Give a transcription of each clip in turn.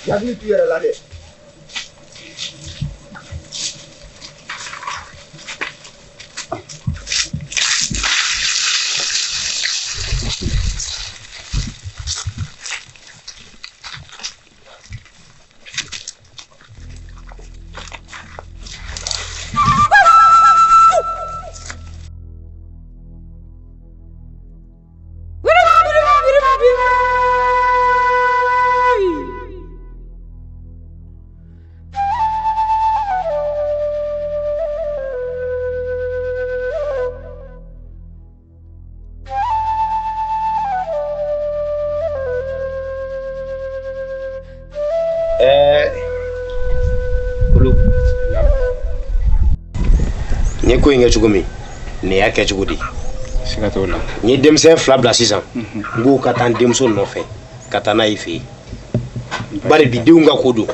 Yakni tu yɛrɛ la dɛ. Ni ko inga chugumi ne yake chugudi sigatola ni demse flabla sisan ngu katan demso no fe katana ifi bari bi deunga kodo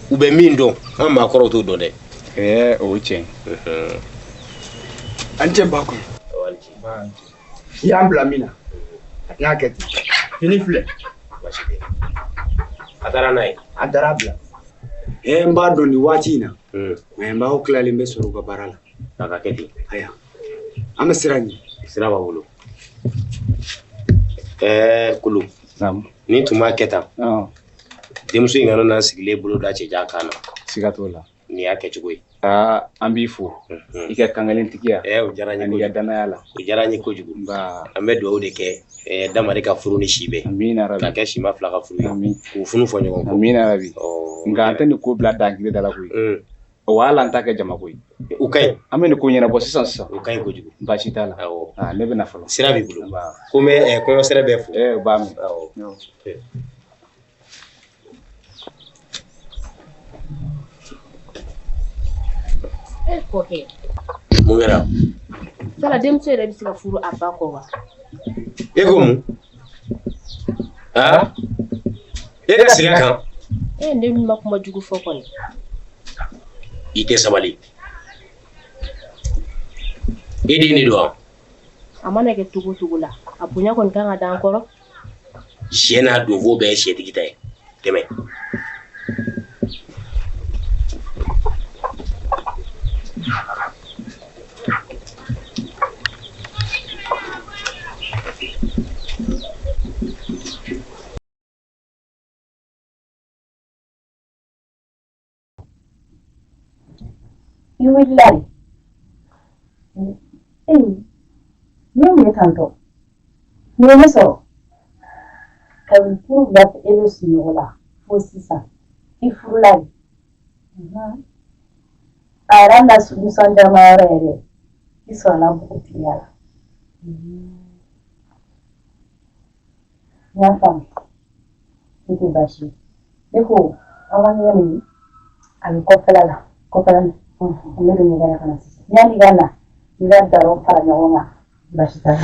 ube mindo amma koro to do de o chen Ante bako. Ya blamina. Yaket. Fini fle. atara nai Adara bla. Mba doni wati na. Mba okla limbe soro ka barala. akaketi Aya. Ama sirani. siraba wulu kulu nam ni tuma keta demso ingano na sigile bulu da che jakana sigatola ni yake chugui ambi fu ike kangalen tikia o jarani ni ko gadana yala o jarani ko jugu ba ambe do de ke damari ka furu ni shibe amina ka rabbi ke shima fla ka furu amin ko funu fo nyogon ko amina rabbi o ngante ni ko bla dangire dala ko wala ntake jama ko ukay amene ko nyina bo sisan ukay ko jugu ba shitala o ne be na falo sirabi bulu ba ko me ko sere be fu ba mi o Okay. mungera Sala demso yɛrɛ bɛ se ka furu a ba kɔ wa? ego mu e ka sira kan Ne ma kuma jugu fɔ kɔni. ite sabali idi ni do A mana kɛ togo togo la, a bonya kɔni kan ka d'an kɔrɔ. shena do vo be she tigita e teme You will lie. You may tanto. You may so. Can prove that Elos Nola for Sisa. If you lie. I ran as soon as I'm married. This one I'm putting here. Nyafam. Iti bashi. Eko, awani yami. Ami kopelala. Kopelala. Amiru nigana kana sisi. Nyani gana. Niga daro para nyonga. Bashi tala.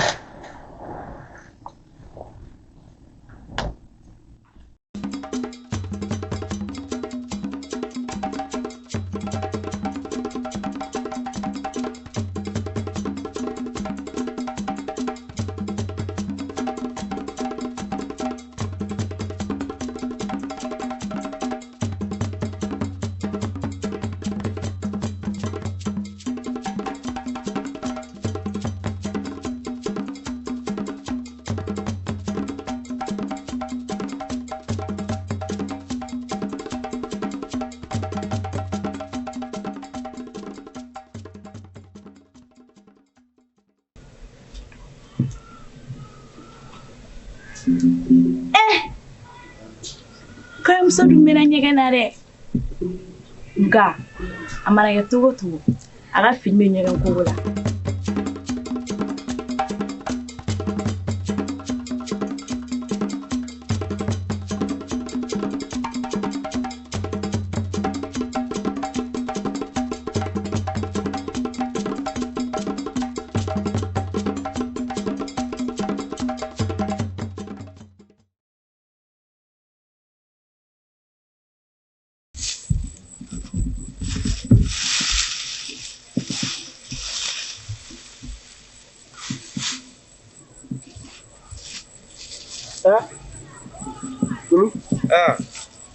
Kamuso dumena nyegena re nga amana ya tugo aga filme nyegen ko wala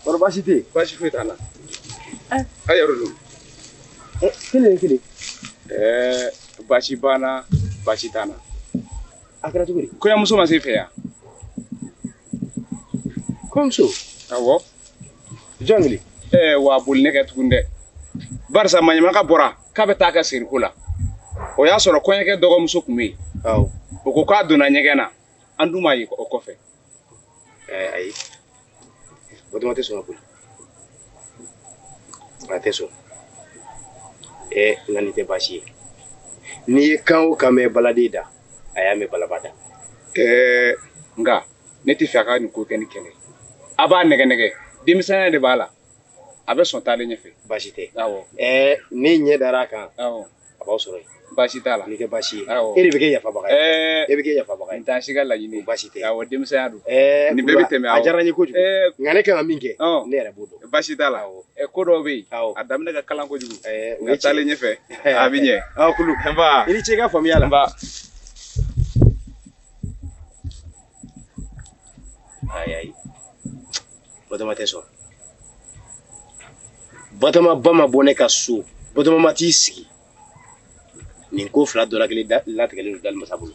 Kɔrɔ baasi tɛ yen? Baasi foyi t'a la. Ah. A yɔrɔ don. Kelen. Baasi banna, baasi t'an na. A kɛra cogo di? Kɔɲɔmuso ma se fɛ yan. Kɔɲɔmuso? Awɔ. Jɔn kelen? Wa boli ne kɛ tugun dɛ. Barisa maɲamaka bɔra k'a bɛ taa ka siriko la. O y'a sɔrɔ kɔɲɔkɛ dɔgɔmuso tun bɛ yen. Awɔ. O ko k'a donna ɲɛgɛn na. An dun m'a ye o kɔfɛ. Ayi. Batɔma tɛ sɔn ka boli. A tɛ sɔn. Nka nin tɛ baasi ye. N'i ye kan o kan mɛn baladen da, a y'a mɛn balaba da. Nka ne tɛ fɛ a ka nin ko kɛ ni kɛlɛ. A b'a nɛgɛ nɛgɛ. Denmisɛnniya de b'a la. A bɛ sɔn taalen ɲɛfɛ. Baasi tɛ. Awɔ. Ne ɲɛ dar'a kan. Awɔ. A b'aw sɔrɔ yen. Baasi t'a la. N'i tɛ baasi ye. Awɔ. E de bɛ kɛ yafabaga ye. E bɛ kɛ yafabaga ye. N t'an si ka laɲini. Baasi tɛ. Awɔ denmisɛnya don. Nin bɛɛ bɛ tɛmɛ awɔ. A diyara n ye kojugu. Nka ne kan ka min kɛ, ne yɛrɛ b'o dɔn. Baasi t'a la. Ko dɔw bɛ yen. A daminɛ ka kalan kojugu. Nka taalen ɲɛfɛ a bɛ ɲɛ. Kulu. Nba. I ni ce i ka faamuya la. Nba. Ayi. Batɔma tɛ sɔn. Batɔma ba ma bɔ ne ka so. Batɔma ma t'i sigi. Nin ko fila dɔ la kelen latigɛlen don Dalimasa bolo.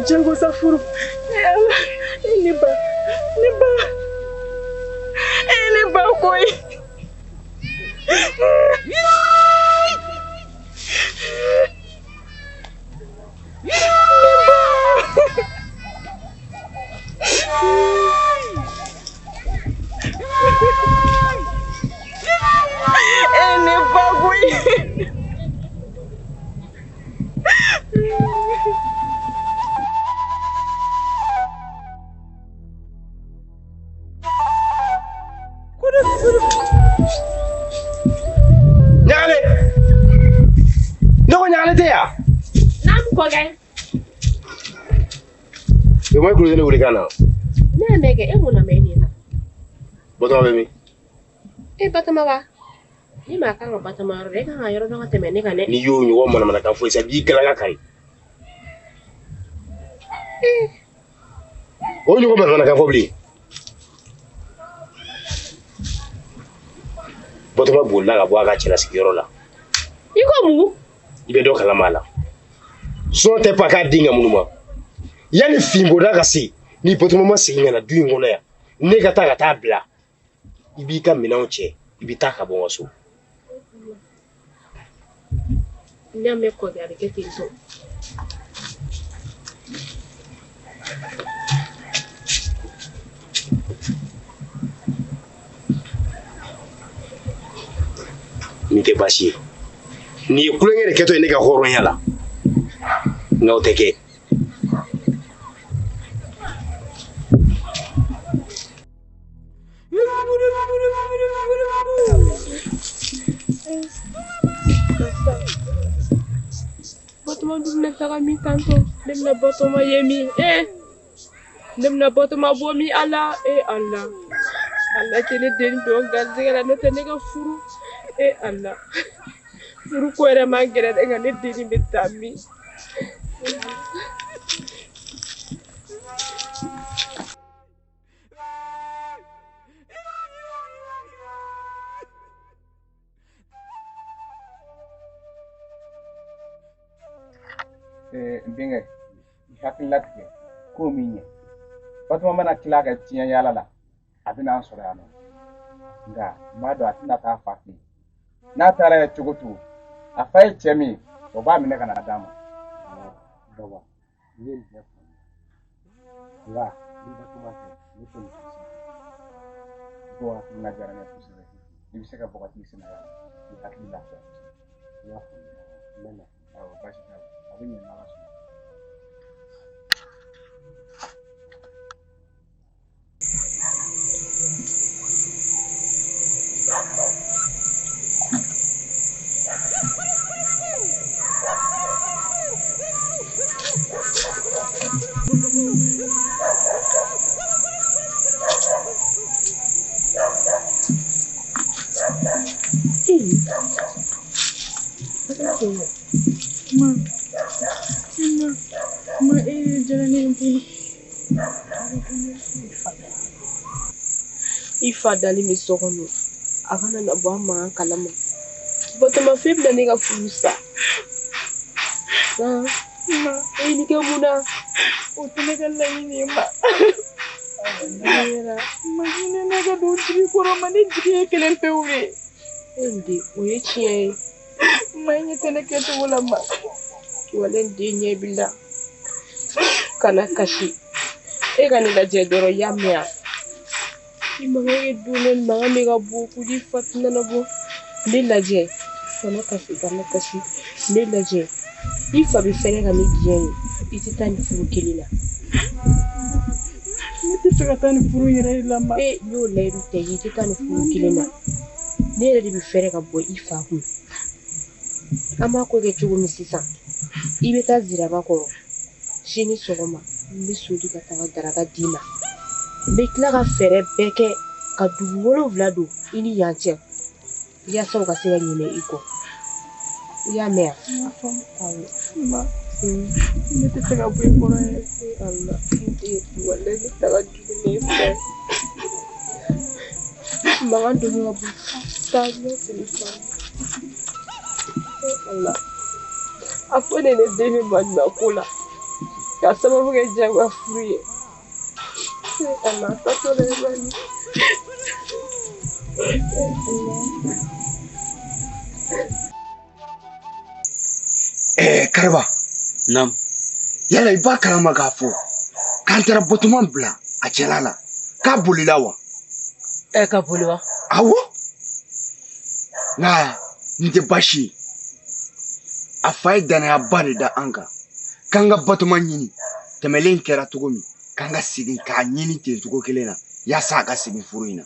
Jango Safuru. Ini ba koi. Ini ba koi. Ɲagale! Ne ko ɲagale tɛ yan? N'an kɔkɛ. O ma kulo ne wuli kan na. Ne y'a mɛn kɛ e mun na mɛ nin na? Batɔma bɛ min? Batɔma ba. Ni maa kan ka Batɔma yɔrɔ la, e kan ka yɔrɔ dɔn ka tɛmɛ ne kan dɛ. N'i y'o ɲɔgɔn manamanakan fɔ sisan b'i galaka kari. O ɲɔgɔn manamanakan fɔ bilen. Batɔma bolila ka bɔ a ka cɛlasigiyɔrɔ la. I ko mun? I bɛ dɔ kalama a la. Sɔn tɛ pa k'a den ka munnu ma. Yani finboda ka se, ni Batɔma ma segin ka na du in kɔnɔ yan, ne ka taa bila. I b'i ka minɛnw cɛ, I bɛ taa ka bɔ n ka so. N'i y'a mɛn kɔkɛ a bɛ kɛ ten tɔ. Nin tɛ baasi ye. Nin ye kulonkɛ de kɛtɔ ye ne ka hɔrɔnya la. Nka o tɛ kɛ. Batɔma dun bɛna taga min tantɔ, ne bɛna Batɔma ye min? Ne bɛna Batɔma bɔ min Ala? Ala. Ala tɛ ne den don garizɛgɛ la, n'o tɛ ne ka furu. Ala. Furu ko yɛrɛ man gɛrɛ dɛ, nka ne den bɛ taa min? N denkɛ i hakili latigɛ ko min ɲɛ Batɔma mana tila ka tiɲɛ yaala la a bɛna an sɔrɔ yan nɔ nka n b'a dɔn a tɛna taa fa fɛ yen n'a taara ye cogo cogo a fa ye cɛ min ye o b'a minɛ ka na d'a ma. Baba, ne ye nin bɛɛ faamu nka ni Batɔma tɛ ne tɛ muso si Ko hakilina diyara n ye kosɛbɛ i bɛ se ka bɔ ka t'i sɛnɛ i hakili lafiya kosɛbɛ. n y'a faamu n bɛ na. Awɔ baasi t'a la a bɛ ɲɛ n'Ala sɔnna. Ifa dali misokono akana na bwa ma kalama Batoma fibla ni ka furusa ma ni ke muna o tene ka laini ma ma ni na ka do tri koro ma ni tri kelen peure ndi o ye chie ma ni tene ke to wala ma wala ndi nye bila kana kashi e ka ni la je doro yamya imangé dulen ma mi ga boku di fatna na bo ni la je kana kashi ni la je ifa bi fere ga mi bien iti tani furu kelina ni ti ka tani furu yere la ma e yo le ru te iti tani furu kelina ne re bi fere ga bo ifa hu ama ko ge chugo mi sisa ibe ta zira ba ko shini sogoma mi sudi ka taga daraga dina be kila ka fere beke ka duwolo vlado ini yanche ya so ka se nyine iko ya mea ma ni te ga bu ko re Allah ndi wala ni taga dine fe ma ndu mo bu ta no silisa Allah afone ne demi ma kula ya sababu ke jangwa furie Allah ta to le bani Karba Nam. yala iba kalama k'a fɔ k'an taara Batoma bila a cɛla la k'a bolila wa Ka boli wa? awɔ nka nin tɛ baasi ye a fa ye danayaba de da an kan k'an ka Batoma ɲini tɛmɛlen kɛra cogo min k'an ka segin k'a ɲini ten cogo kelen na yaasa a ka segin furu in na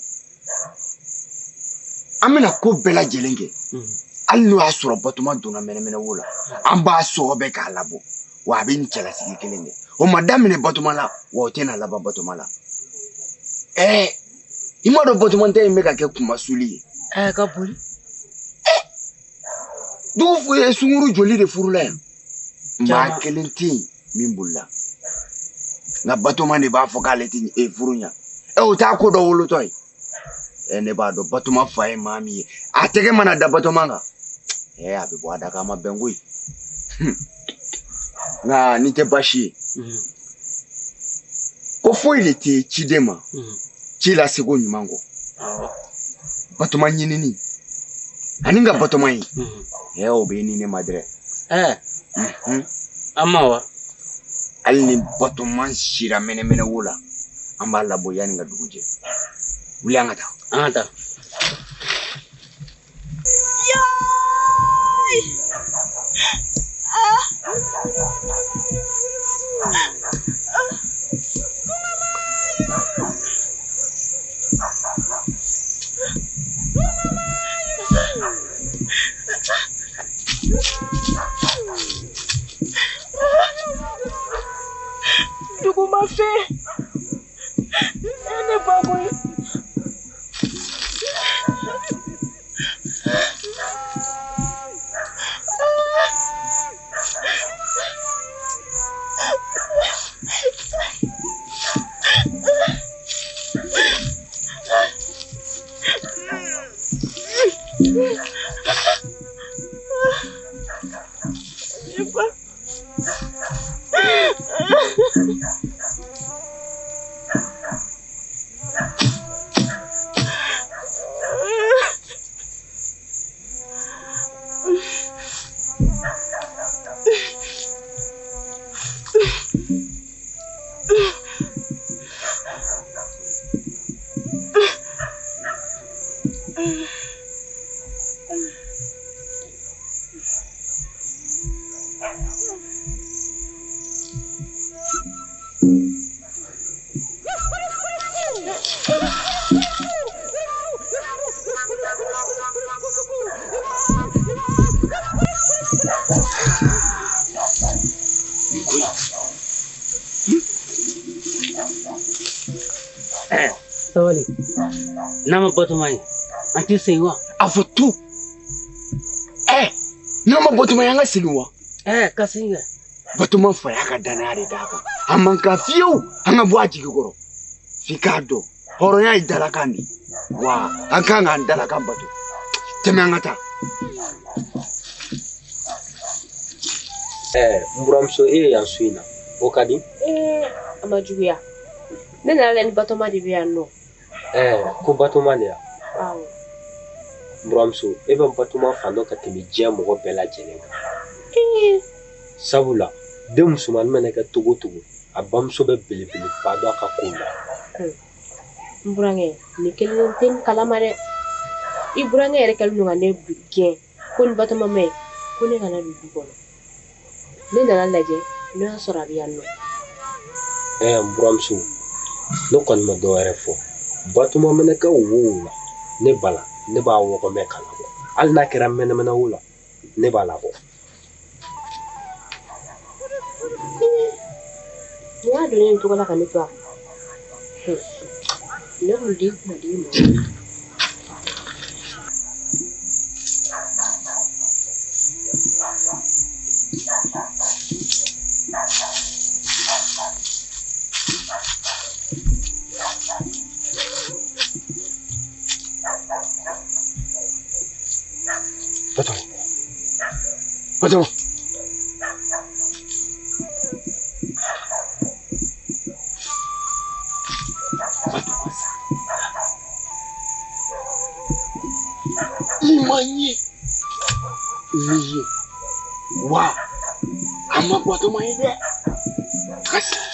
an bɛna ko bɛɛ lajɛlen kɛ hali n'o y'a sɔrɔ Batoma donna mɛnɛmɛnɛwo la an b'a sɔgɔ bɛɛ k'a labɔ wa a bɛ nin cɛlasigi kelen kɛ o ma daminɛ Batoma la wa o tɛna laban Batoma la i m'a dɔn Batoma tɛ in bɛ ka kɛ kumasuli ye Ka boli. dugu sunkuru joli de furula yan maa kelen tɛ yen min bolila nka Batoma de b'a fɔ k'ale tɛ furu ɲa o t'a ko dɔ wolotɔ ye ne b'a dɔn Batoma fa ye maa min ye a tɛgɛ mana da Batoma kan a bɛ bɔ a da k'a ma bɛn koyi nka nin tɛ baasi ye ko foyi de tɛ ciden ma ci lasego ɲuman kɔ Batoma ɲinini ani ka Batoma ye o bɛ ni ne ma dɛrɛ Ama wa? hali ni Batoma sira mɛnɛmɛnɛwo la an b'a labɔ yanni ka dugu jɛ wuli an ka taa An ka taa. Dugu ma fe ne ba ko Sabali. Nama Batoma ye. An tɛ segin wa? A fɔ tu. Nama Batoma y'an ka segin wa? Ka segin kɛ. Batoma fa y'a ka danaya de d'a kan. A man kan fiyewu an ka bɔ a jigi kɔrɔ. F'i k'a dɔn hɔrɔnya ye dalakan de. Wa an kan k'an dalakan bato. Tɛmɛ an ka taa. N buramuso e ye yan so in na o ka di? A ma juguya. Ne nana ni Batoma de bɛ yan nɔ. Ko Batoma de ya? Awɔ. N buramuso e bɛ Batoma fan dɔ ka tɛmɛ diɲɛ mɔgɔ bɛɛ lajɛlen kan. Sabula den musomanni mana kɛ togo togo a bamuso bɛ belebeleba dɔ a ka kow la. N burankɛ nin kelen tɛ n kalama dɛ. I burankɛ yɛrɛ kɛlen don ka ne gɛn ko ni Batoma ma ɲi ko ne kana don du kɔnɔ. Ne nana lajɛ ne y'a sɔrɔ a bɛ yan nɔ. N buramuso ne kɔni ma dɔ wɛrɛ fɔ Batoma mana kɛ wo la ne bala ne b'a wɔgɔmɛ ka labɔ hali n'a kɛra mɛnɛmɛnɛ wo la ne b'a labɔ. Ni y'a don ne tɔgɔ la ka ne to a ne kun di ma di ma. Batoma. Imanye. Liye. Wa. Ama Batoma ide. Kasi.